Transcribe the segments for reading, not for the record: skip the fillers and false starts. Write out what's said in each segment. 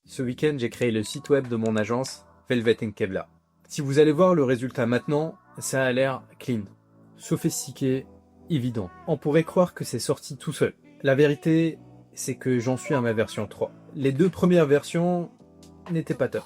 Ce week-end, j'ai créé le site web de mon agence, Velvet & Kevlar. Si vous allez voir le résultat maintenant, ça a l'air clean, sophistiqué, évident. On pourrait croire que c'est sorti tout seul. La vérité, c'est que j'en suis à ma version 3. Les deux premières versions n'étaient pas top.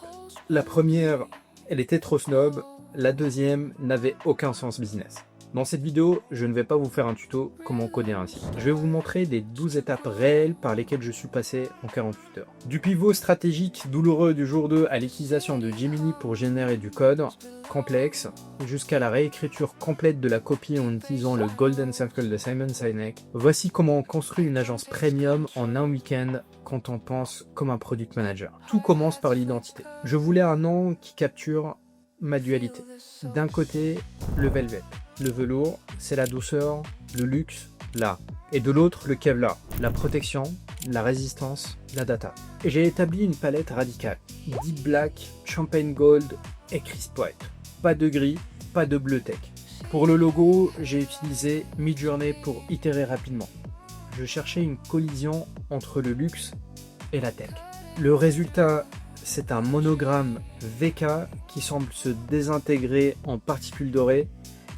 La première, elle était trop snob. La deuxième n'avait aucun sens business. Dans cette vidéo, je ne vais pas vous faire un tuto comment coder un site. Je vais vous montrer les 12 étapes réelles par lesquelles je suis passé en 48 heures. Du pivot stratégique douloureux du jour 2 à l'utilisation de Gemini pour générer du code complexe, jusqu'à la réécriture complète de la copie en utilisant le Golden Circle de Simon Sinek. Voici comment on construit une agence premium en un week-end quand on pense comme un product manager. Tout commence par l'identité. Je voulais un nom qui capture ma dualité. D'un côté, le velvet. Le velours, c'est la douceur, le luxe, l'art. Et de l'autre, le Kevlar, la protection, la résistance, la data. Et j'ai établi une palette radicale. Deep Black, Champagne Gold et Crisp White. Pas de gris, pas de bleu tech. Pour le logo, j'ai utilisé Midjourney pour itérer rapidement. Je cherchais une collision entre le luxe et la tech. Le résultat, c'est un monogramme VK qui semble se désintégrer en particules dorées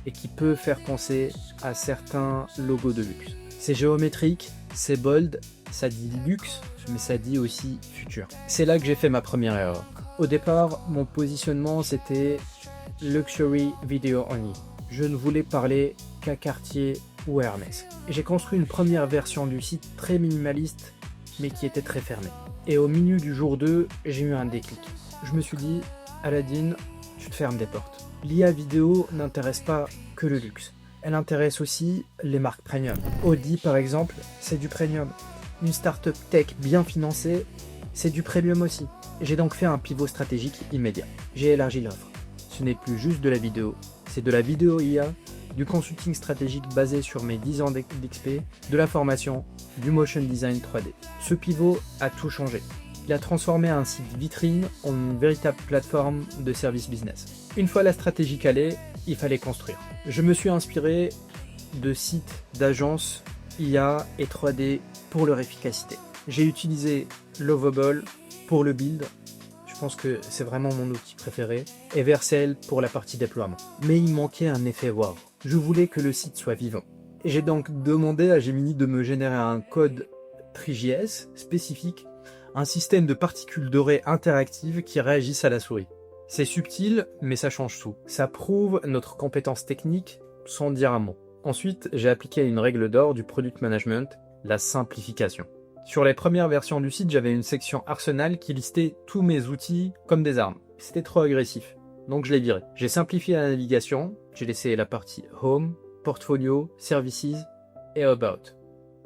et qui peut faire penser à certains logos de luxe. C'est géométrique, c'est bold, ça dit luxe, mais ça dit aussi futur. C'est là que j'ai fait ma première erreur. Au départ, mon positionnement c'était Luxury Video Only. Je ne voulais parler qu'à Cartier ou Hermès. J'ai construit une première version du site très minimaliste, mais qui était très fermée. Et au milieu du jour 2, j'ai eu un déclic. Je me suis dit, Aladdin, tu te fermes des portes. L'IA vidéo n'intéresse pas que le luxe. Elle intéresse aussi les marques premium. Audi par exemple, c'est du premium. Une startup tech bien financée, c'est du premium aussi. J'ai donc fait un pivot stratégique immédiat. J'ai élargi l'offre. Ce n'est plus juste de la vidéo, c'est de la vidéo IA, du consulting stratégique basé sur mes 10 ans d'XP, de la formation, du motion design 3D. Ce pivot a tout changé. Il a transformé un site vitrine en une véritable plateforme de service business. Une fois la stratégie calée, il fallait construire. Je me suis inspiré de sites d'agences IA et 3D pour leur efficacité. J'ai utilisé Lovable pour le build, je pense que c'est vraiment mon outil préféré, et Vercel pour la partie déploiement. Mais il manquait un effet wow. Je voulais que le site soit vivant. J'ai donc demandé à Gemini de me générer un code TreeJS spécifique, un système de particules dorées interactives qui réagissent à la souris. C'est subtil, mais ça change tout. Ça prouve notre compétence technique sans dire un mot. Ensuite, j'ai appliqué une règle d'or du product management, la simplification. Sur les premières versions du site, j'avais une section arsenal qui listait tous mes outils comme des armes. C'était trop agressif, donc je l'ai viré. J'ai simplifié la navigation, j'ai laissé la partie Home, Portfolio, Services et About.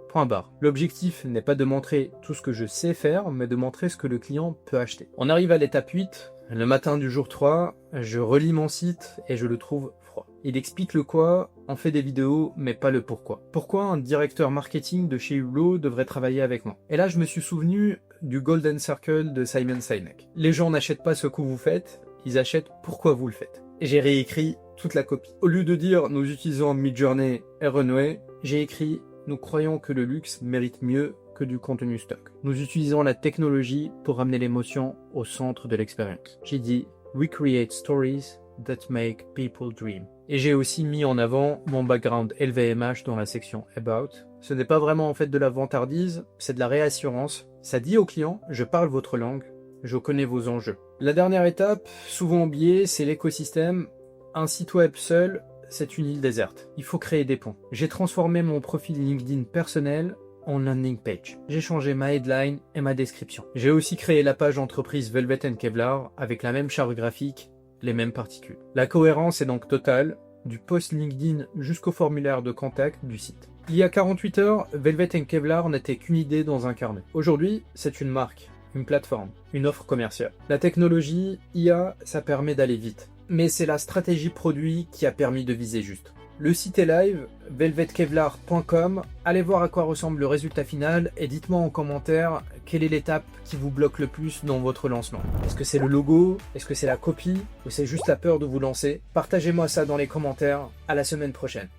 Point barre. L'objectif n'est pas de montrer tout ce que je sais faire, mais de montrer ce que le client peut acheter. On arrive à l'étape 8. Le matin du jour 3, je relis mon site et je le trouve froid. Il explique le quoi, on fait des vidéos, mais pas le pourquoi. Pourquoi un directeur marketing de chez Hublot devrait travailler avec moi? Et là, je me suis souvenu du Golden Circle de Simon Sinek. Les gens n'achètent pas ce que vous faites, ils achètent pourquoi vous le faites. Et j'ai réécrit toute la copie. Au lieu de dire nous utilisons Midjourney et Runway, j'ai écrit nous croyons que le luxe mérite mieux que du contenu stock. Nous utilisons la technologie pour ramener l'émotion au centre de l'expérience. J'ai dit we create stories that make people dream. Et j'ai aussi mis en avant mon background LVMH dans la section About. Ce n'est pas vraiment en fait de la vantardise, c'est de la réassurance. Ça dit au client, je parle votre langue, je connais vos enjeux. La dernière étape, souvent oubliée, c'est l'écosystème. Un site web seul, c'est une île déserte. Il faut créer des ponts. J'ai transformé mon profil LinkedIn personnel en landing page. J'ai changé ma headline et ma description. J'ai aussi créé la page entreprise Velvet & Kevlar avec la même charte graphique, les mêmes particules. La cohérence est donc totale, du post LinkedIn jusqu'au formulaire de contact du site. Il y a 48 heures, Velvet & Kevlar n'était qu'une idée dans un carnet. Aujourd'hui, c'est une marque, une plateforme, une offre commerciale. La technologie, IA, ça permet d'aller vite. Mais c'est la stratégie produit qui a permis de viser juste. Le site est live, velvetkevlar.com. Allez voir à quoi ressemble le résultat final et dites-moi en commentaire quelle est l'étape qui vous bloque le plus dans votre lancement. Est-ce que c'est le logo? Est-ce que c'est la copie? Ou c'est juste la peur de vous lancer? Partagez-moi ça dans les commentaires. À la semaine prochaine.